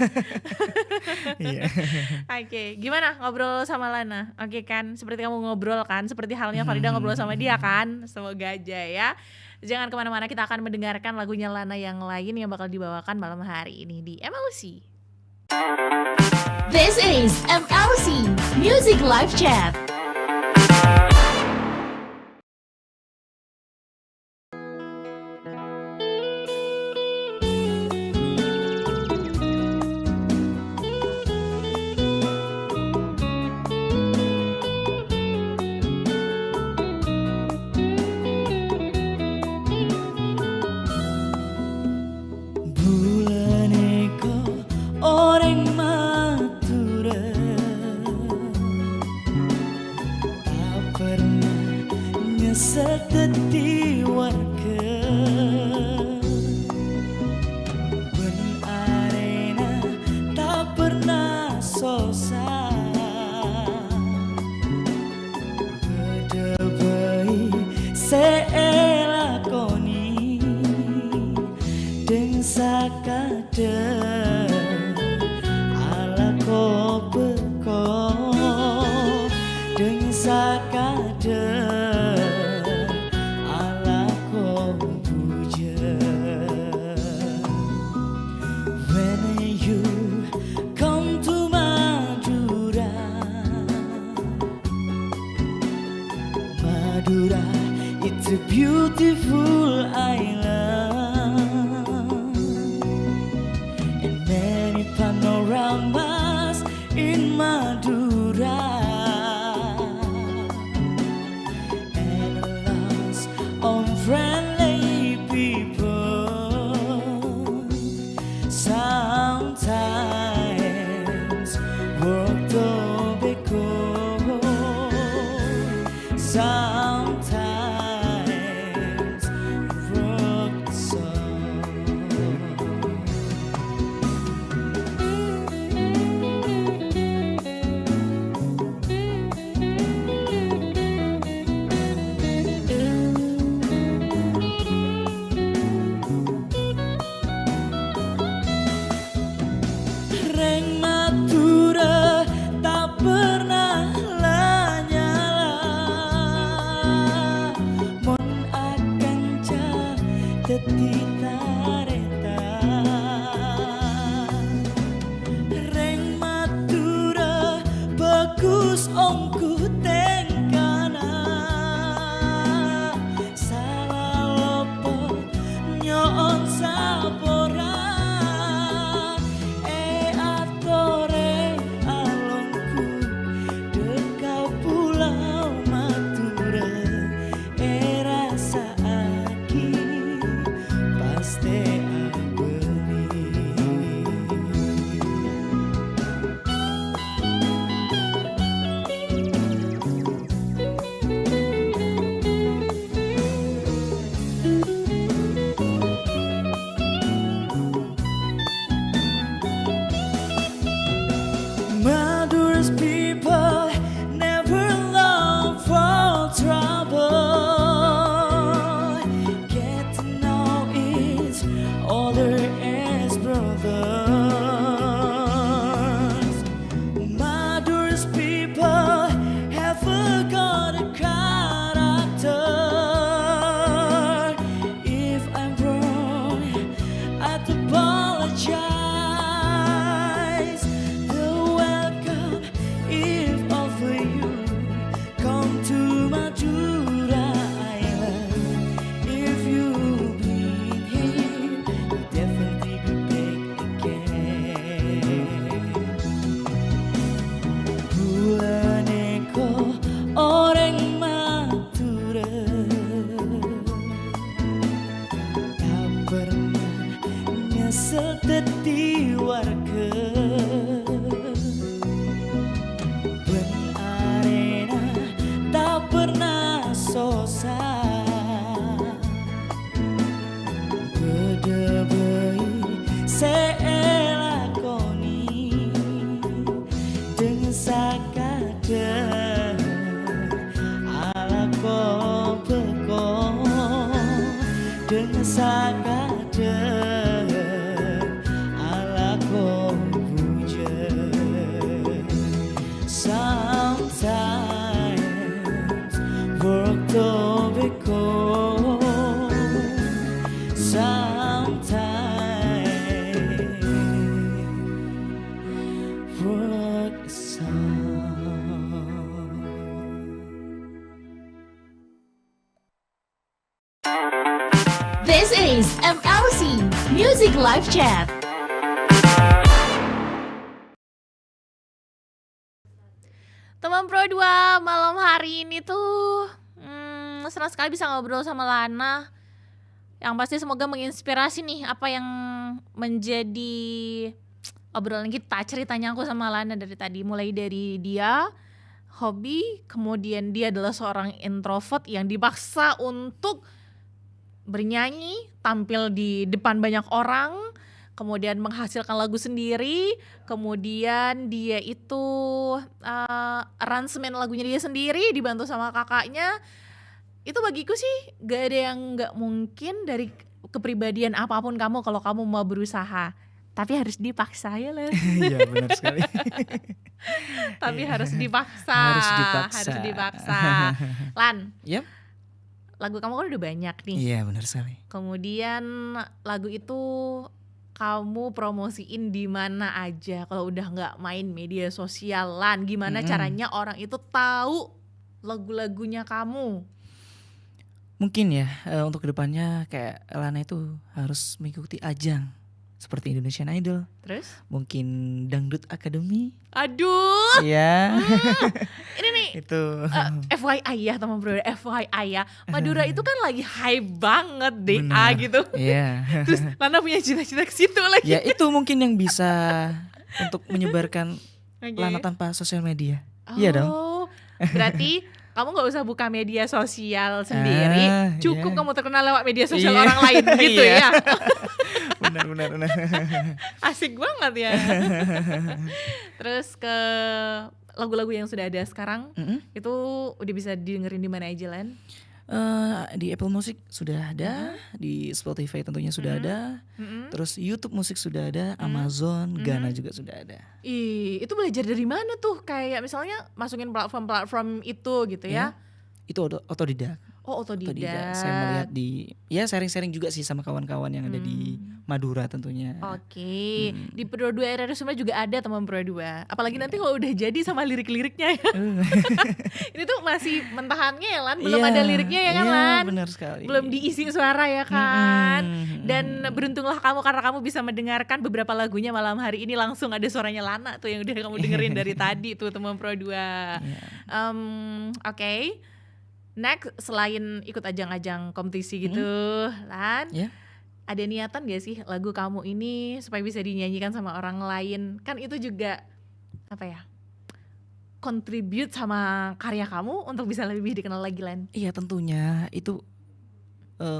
Oke, gimana ngobrol sama Lana? Oke kan, seperti kamu ngobrol kan, seperti halnya Farida ngobrol sama dia kan. Semoga aja ya. Jangan kemana-mana, kita akan mendengarkan lagunya Lana yang lain yang bakal dibawakan malam hari ini di MLC. This is MLC Music Live Chat. Seteti warga ben arena tak pernah sosa bedebai seelakoni deng sakade ala kopeko deng sakade it's a beautiful island and many panoramas in Madura and lots of friendly people. Sometimes work tobacco, Reng Madura bagus ongku tengkana salah lopo nyon sabora atore alonku dekau pulau Madura rasa aki sosa bedebei seelakoni dengan sakadar ala ko beko dengan sakadar ala ko hujan. Sometimes work to beko, sometimes work song. This is MLC Music Live Chat. Teman Pro 2 malam hari ini tuh senang sekali bisa ngobrol sama Lana. Yang pasti semoga menginspirasi nih apa yang menjadi obrolan kita, ceritanya aku sama Lana dari tadi. Mulai dari dia hobi, kemudian dia adalah seorang introvert yang dipaksa untuk bernyanyi, tampil di depan banyak orang, kemudian menghasilkan lagu sendiri, kemudian dia itu aransemen lagunya dia sendiri dibantu sama kakaknya. Itu bagiku sih gak ada yang gak mungkin dari kepribadian apapun kamu kalau kamu mau berusaha. Tapi harus dipaksa ya Lan. Iya benar sekali. Tapi harus dipaksa. Harus dipaksa. Lan. Yep. Lagu kamu kan udah banyak nih. Iya benar sekali. Kemudian lagu itu kamu promosiin di mana aja kalau udah nggak main media sosial Lan? Gimana caranya orang itu tahu lagu-lagunya kamu? Mungkin ya untuk kedepannya kayak Lana itu harus mengikuti ajang seperti Indonesian Idol. Terus? Mungkin Dangdut Academy. Aduh. Iya. Ini nih. Itu. FYI ya teman bro, FYI ya. Madura itu kan lagi high banget deh gitu. Iya. Terus Lana punya cita-cita ke situ lagi. Ya itu mungkin yang bisa untuk menyebarkan Lana tanpa sosial media. Iya dong. Berarti kamu gak usah buka media sosial sendiri, cukup iya. kamu terkenal lewat media sosial Iya. orang lain gitu ya. Benar. Asik banget ya. Terus ke lagu-lagu yang sudah ada sekarang, itu udah bisa dengerin di mana aja Lan? Di Apple Music sudah ada, di Spotify tentunya sudah ada, terus YouTube Musik sudah ada, Amazon, Gaana juga sudah ada. Itu belajar dari mana tuh? Kayak misalnya masukin platform-platform itu gitu ya? Itu otodidak. Oh otodidak. Saya melihat ya sharing-sharing juga sih sama kawan-kawan yang ada di Madura tentunya. Oke. Di Pro 2 RRI Sumber juga ada teman Pro 2. Apalagi nanti kalau udah jadi sama lirik-liriknya ya. Ini tuh masih mentahannya ya Lan, belum ada liriknya ya kan Lan? Benar sekali. Belum diisi suara ya kan? Dan beruntunglah kamu karena kamu bisa mendengarkan beberapa lagunya malam hari ini langsung ada suaranya Lana tuh yang udah kamu dengerin dari tadi tuh teman Pro 2. Oke. Next, selain ikut ajang-ajang kompetisi gitu, Lan, ada niatan gak sih lagu kamu ini supaya bisa dinyanyikan sama orang lain? Kan itu juga apa ya? Contribute sama karya kamu untuk bisa lebih dikenal lagi Lan. Iya tentunya itu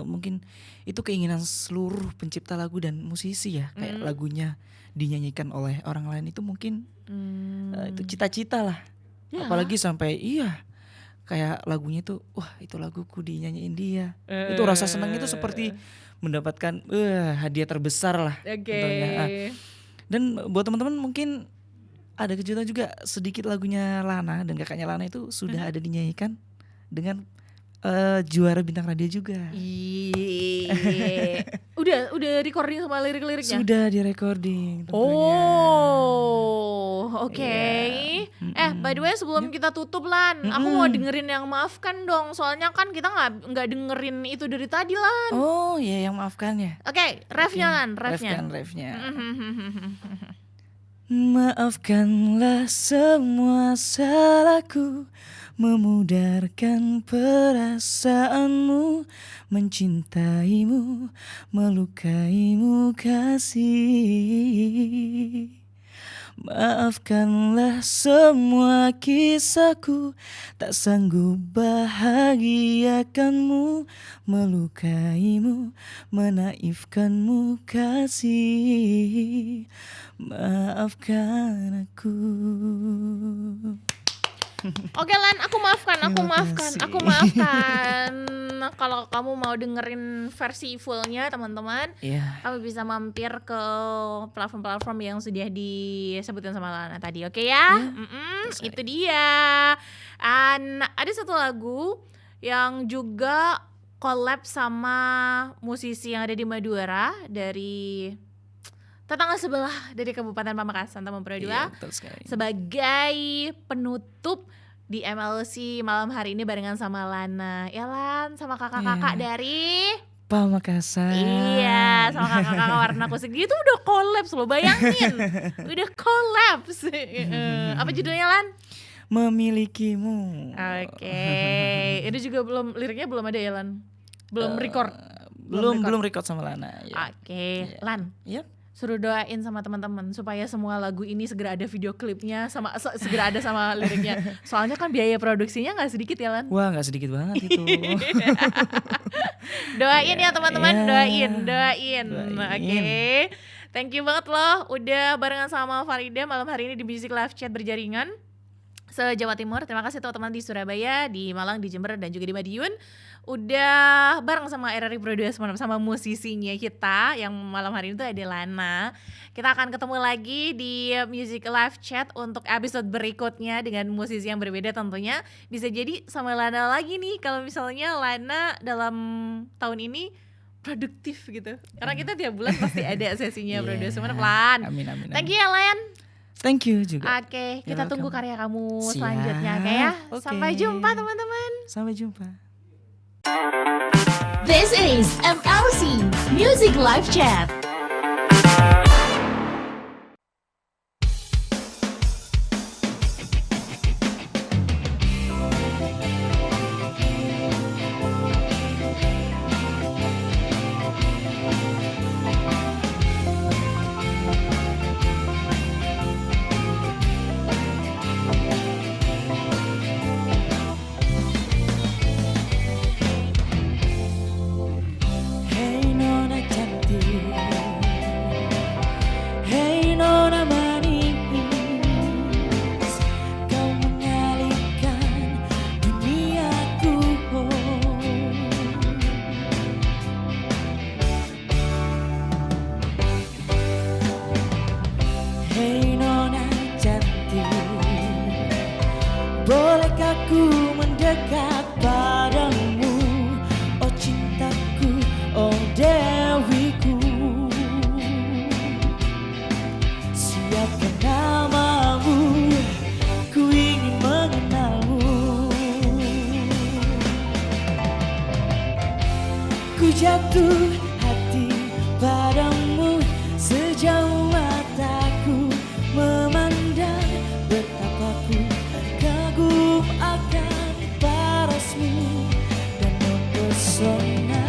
mungkin itu keinginan seluruh pencipta lagu dan musisi ya, kayak lagunya dinyanyikan oleh orang lain itu mungkin itu cita-cita lah. Apalagi sampai kayak lagunya itu, wah itu laguku dinyanyiin dia. Itu rasa senang itu seperti mendapatkan hadiah terbesar lah. Tentunya. Dan buat teman-teman mungkin ada kejutan juga, sedikit lagunya Lana dan kakaknya Lana itu sudah ada dinyanyikan dengan juara bintang radio juga. Udah recording sama lirik-liriknya? Sudah di recording tentunya. Oke. By the way sebelum kita tutup Lan, aku mau dengerin yang Maafkan dong. Soalnya kan kita nggak dengerin itu dari tadi Lan. Oh iya yang Maafkan ya. Oke, refnya Lan, refnya. Maafkanlah semua salahku, memudarkan perasaanmu, mencintaimu, melukaimu kasih. Maafkanlah semua kisahku, tak sanggup bahagiakanmu, melukaimu, menaifkanmu kasih. Maafkan aku. Oke Lan, aku maafkan. Kalau kamu mau dengerin versi fullnya teman-teman, kamu bisa mampir ke platform-platform yang sudah disebutin sama Lana tadi, oke ya? Itu dia. Ada satu lagu yang juga collab sama musisi yang ada di Madura dari tetangga sebelah dari Kabupaten Pamekasan, teman Pro 2. Sebagai penutup di MLC malam hari ini barengan sama Lana. Ya Lan, sama kakak-kakak dari Pamekasan. Iya, sama kakak-kakak warna kusik gitu udah collabs lo, bayangin. Udah collabs. Apa judulnya Lan? Memilikimu. Oke. Ini juga liriknya belum ada ya Lan? Belum record. Belum record sama Lana. Oke, Lan. Suruh doain sama teman-teman supaya semua lagu ini segera ada video klipnya sama segera ada sama liriknya. Soalnya kan biaya produksinya nggak sedikit ya Lan. Wah, nggak sedikit banget itu. Doain ya teman-teman, doain. Oke. Thank you banget loh udah barengan sama Farida malam hari ini di Music Live Chat berjaringan se-Jawa Timur. Terima kasih teman-teman di Surabaya, di Malang, di Jember dan juga di Madiun. Udah bareng sama RRI Pro 2 sama musisinya kita yang malam hari ini tuh ada Lana. Kita akan ketemu lagi di Music Live Chat untuk episode berikutnya dengan musisi yang berbeda tentunya. Bisa jadi sama Lana lagi nih kalau misalnya Lana dalam tahun ini produktif gitu. Karena kita tiap bulan pasti ada sesinya Pro 2 Sumenep Lan. Amin. Thank you ya Lan. Thank you juga. Oke, kita tunggu karya kamu selanjutnya ya. Sampai jumpa teman-teman. Sampai jumpa. This is MLC Music Live Chat. Bolehkah ku mendekat padamu, oh cintaku, oh dewiku. Siapkan namamu, ku ingin mengenalmu. Ku jatuh hati padamu sejauh mataku memandang, betapa ku kagum akan parasmu dan mempesona.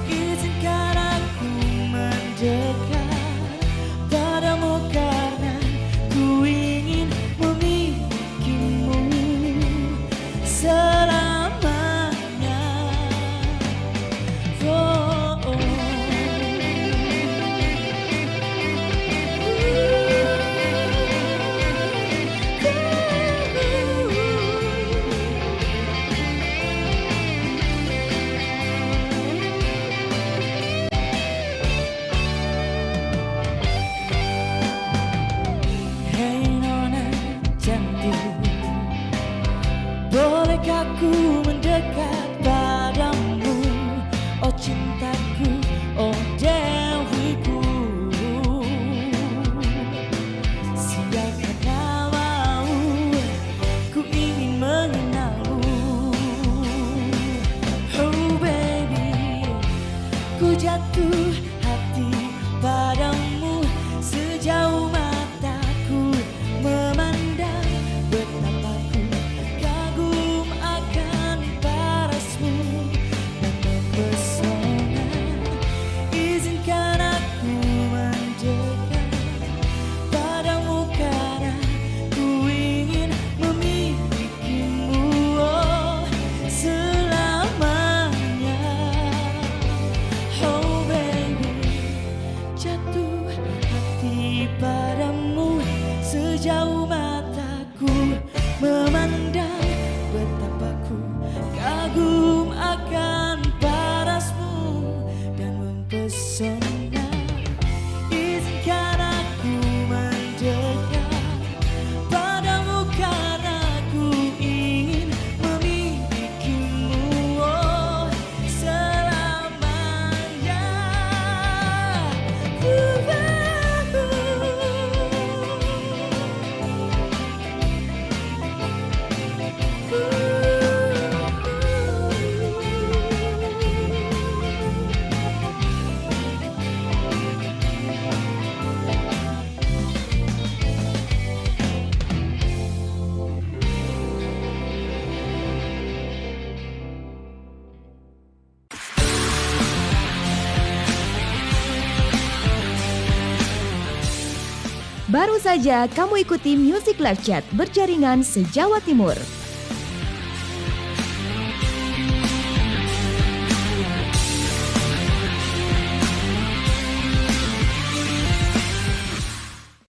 Izinkan aku mendekat padamu karena ku ingin memilikimu selamanya. Oh, oh. Bolehkah ku mendekat padamu, oh cintaku, oh dewiku. Siapkan namamu, ku ingin mengenalmu. Oh baby, ku jatuh hati padamu sejauh mataku memandang, betapa ku kagum akan parasmu dan mempesona. Baru saja kamu ikuti Music Live Chat berjaringan se-Jawa Timur.